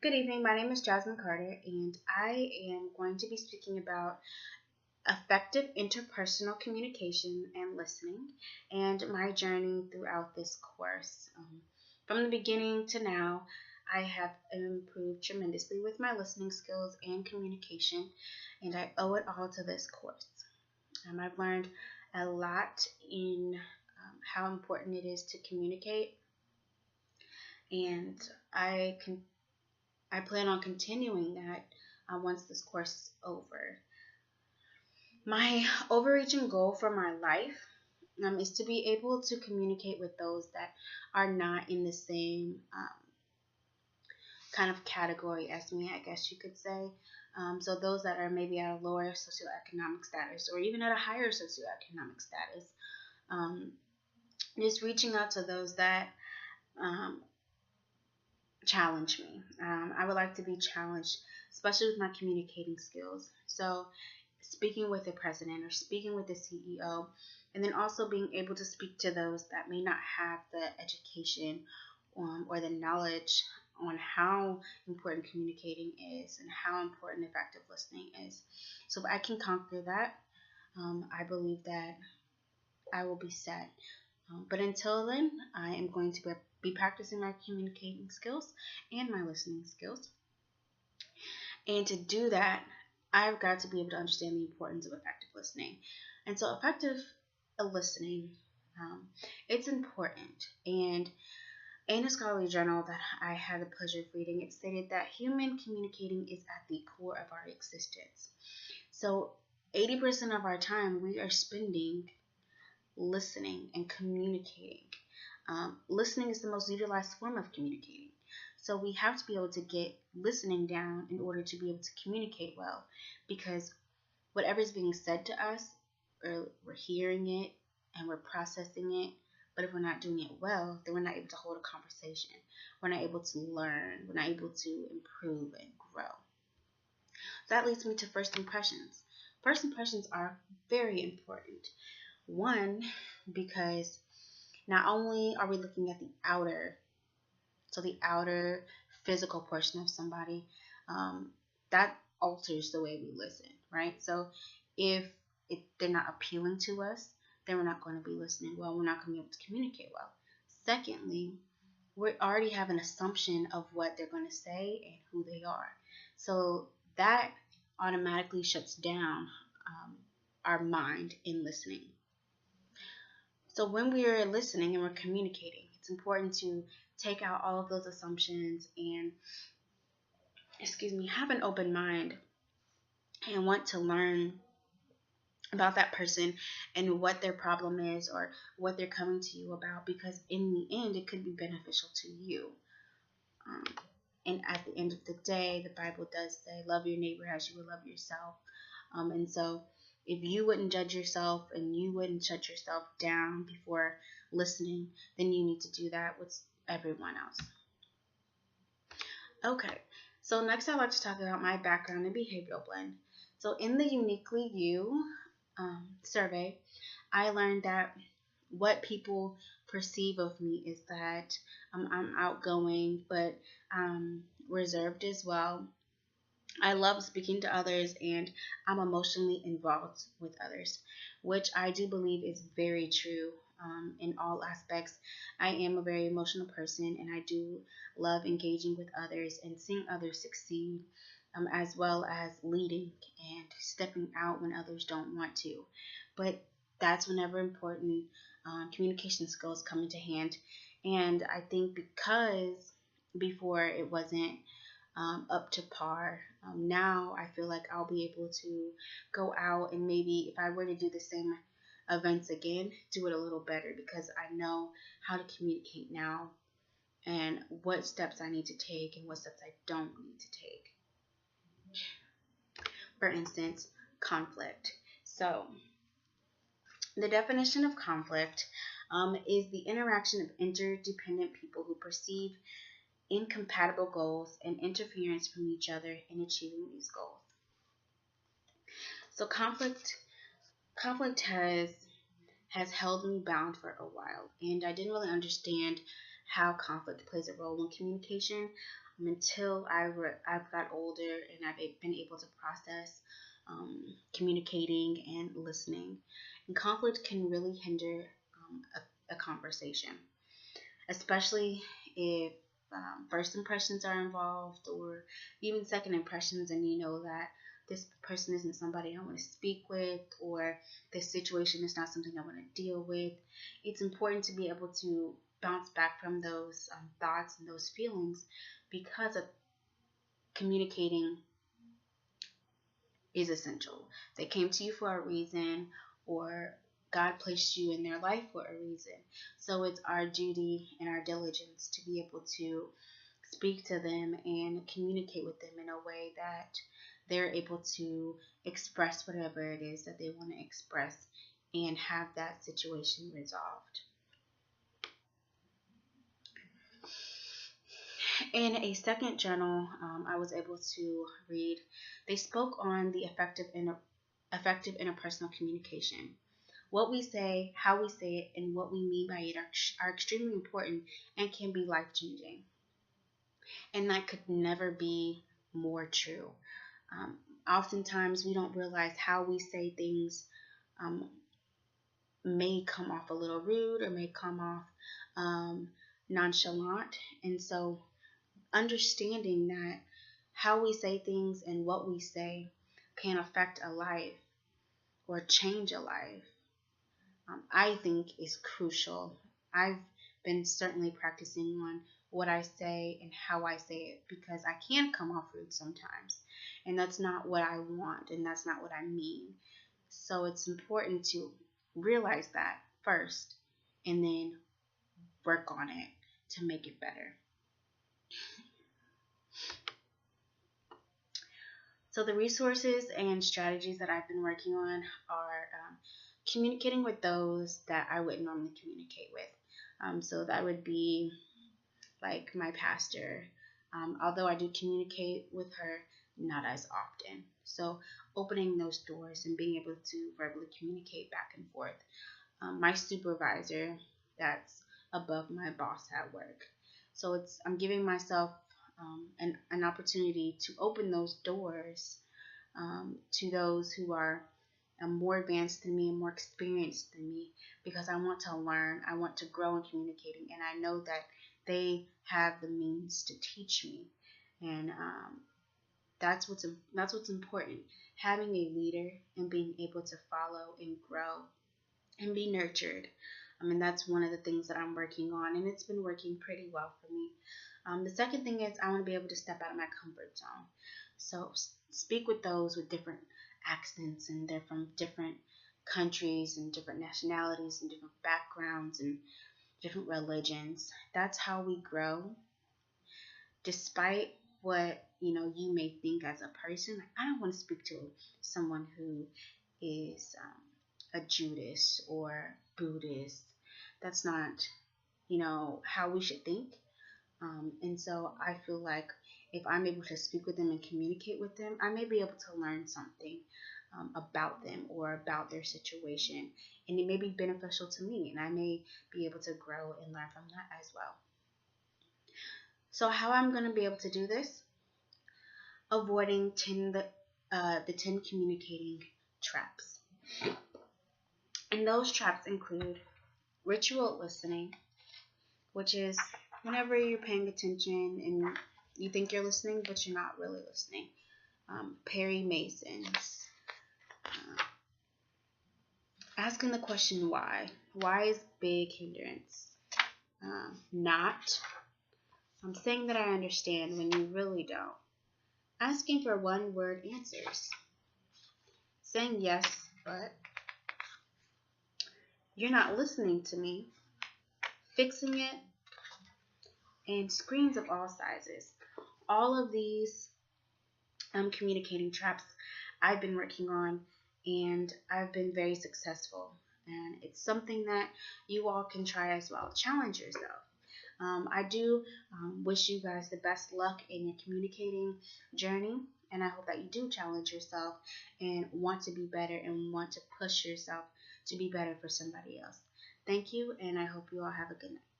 Good evening. My name is Jasmine Carter, and I am going to be speaking about effective interpersonal communication and listening and my journey throughout this course. From the beginning to now, I have improved tremendously with my listening skills and communication, and I owe it all to this course. I've learned a lot in how important it is to communicate, and I can I plan on continuing that once this course is over. My overreaching goal for my life is to be able to communicate with those that are not in the same kind of category as me, I guess you could say. So those that are maybe at a lower socioeconomic status or even at a higher socioeconomic status. Just reaching out to those that um, challenge me. I would like to be challenged, especially with my communicating skills. So, speaking with the president or speaking with the CEO, and then also being able to speak to those that may not have the education or the knowledge on how important communicating is and how important effective listening is. So, if I can conquer that, I believe that I will be set. But until then, I am going to be practicing my communicating skills and my listening skills. And to do that, I've got to be able to understand the importance of effective listening. And so, effective listening, it's important. And in a scholarly journal that I had the pleasure of reading, it stated that human communicating is at the core of our existence. So, 80% of our time we are spending listening and communicating. Listening is the most utilized form of communicating. So we have to be able to get listening down in order to be able to communicate well, because whatever is being said to us, we're hearing it and we're processing it. But if we're not doing it well, then we're not able to hold a conversation. We're not able to learn. We're not able to improve and grow. That leads me to first impressions. First impressions are very important. One, because not only are we looking at the outer physical portion of somebody, that alters the way we listen, right? So if they're not appealing to us, then we're not going to be listening well. We're not going to be able to communicate well. Secondly, we already have an assumption of what they're going to say and who they are. So that automatically shuts down our mind in listening. So when we are listening and we're communicating, it's important to take out all of those assumptions and, have an open mind and want to learn about that person and what their problem is or what they're coming to you about, because in the end, it could be beneficial to you. And at the end of the day, the Bible does say, love your neighbor as you would love yourself. And so if you wouldn't judge yourself and you wouldn't shut yourself down before listening, then you need to do that with everyone else. Okay, so next I'd like to talk about my background in behavioral blend. So in the Uniquely You survey, I learned that what people perceive of me is that I'm outgoing, but reserved as well. I love speaking to others, and I'm emotionally involved with others, which I do believe is very true in all aspects. I am a very emotional person, and I do love engaging with others and seeing others succeed, as well as leading and stepping out when others don't want to. But that's whenever important communication skills come into hand. And I think because before it wasn't up to par. Now I feel like I'll be able to go out and maybe if I were to do the same events again, do it a little better, because I know how to communicate now and what steps I need to take and what steps I don't need to take. For instance, conflict. So the definition of conflict is the interaction of interdependent people who perceive incompatible goals and interference from each other in achieving these goals. So conflict has held me bound for a while, and I didn't really understand how conflict plays a role in communication until I've got older and I've been able to process communicating and listening. And conflict can really hinder a conversation, especially if first impressions are involved or even second impressions, and you know that this person isn't somebody I want to speak with, or this situation is not something I want to deal with. It's important to be able to bounce back from those thoughts and those feelings, because of communicating is essential. They came to you for a reason, or God placed you in their life for a reason. So it's our duty and our diligence to be able to speak to them and communicate with them in a way that they're able to express whatever it is that they want to express and have that situation resolved. In a second journal I was able to read, they spoke on the effective interpersonal communication. What we say, how we say it, and what we mean by it are extremely important and can be life changing. And that could never be more true. Um, Oftentimes, we don't realize how we say things um, may come off a little rude or may come off nonchalant. And so, understanding that how we say things and what we say can affect a life or change a life, I think is crucial. I've been certainly practicing on what I say and how I say it, because I can come off rude sometimes, and that's not what I want and that's not what I mean. So it's important to realize that first and then work on it to make it better. So the resources and strategies that I've been working on are communicating with those that I wouldn't normally communicate with. So that would be like my pastor. Although I do communicate with her, not as often. So opening those doors and being able to verbally communicate back and forth. My supervisor, that's above my boss at work. So I'm giving myself an opportunity to open those doors to those who are more advanced than me and more experienced than me, because I want to learn, I want to grow in communicating, and I know that they have the means to teach me. And that's what's important. Having a leader and being able to follow and grow and be nurtured. I mean, that's one of the things that I'm working on, and it's been working pretty well for me. The second thing is I want to be able to step out of my comfort zone. So speak with those with different accents, and they're from different countries and different nationalities and different backgrounds and different religions. That's how we grow. Despite what you may think as a person, like, I don't want to speak to someone who is a Judas or Buddhist. That's not how we should think. And so I feel like if I'm able to speak with them and communicate with them, I may be able to learn something about them or about their situation, and it may be beneficial to me, and I may be able to grow and learn from that as well. So how I'm going to be able to do this? Avoiding the 10 communicating traps. And those traps include ritual listening, which is whenever you're paying attention and you think you're listening, but you're not really listening. Perry Mason's. Asking the question why. Why is big hindrance? Not. I'm saying that I understand when you really don't. Asking for one word answers. Saying yes, but you're not listening to me. Fixing it. And screens of all sizes. All of these communicating traps I've been working on, and I've been very successful. And it's something that you all can try as well. Challenge yourself. I do wish you guys the best luck in your communicating journey, and I hope that you do challenge yourself and want to be better and want to push yourself to be better for somebody else. Thank you, and I hope you all have a good night.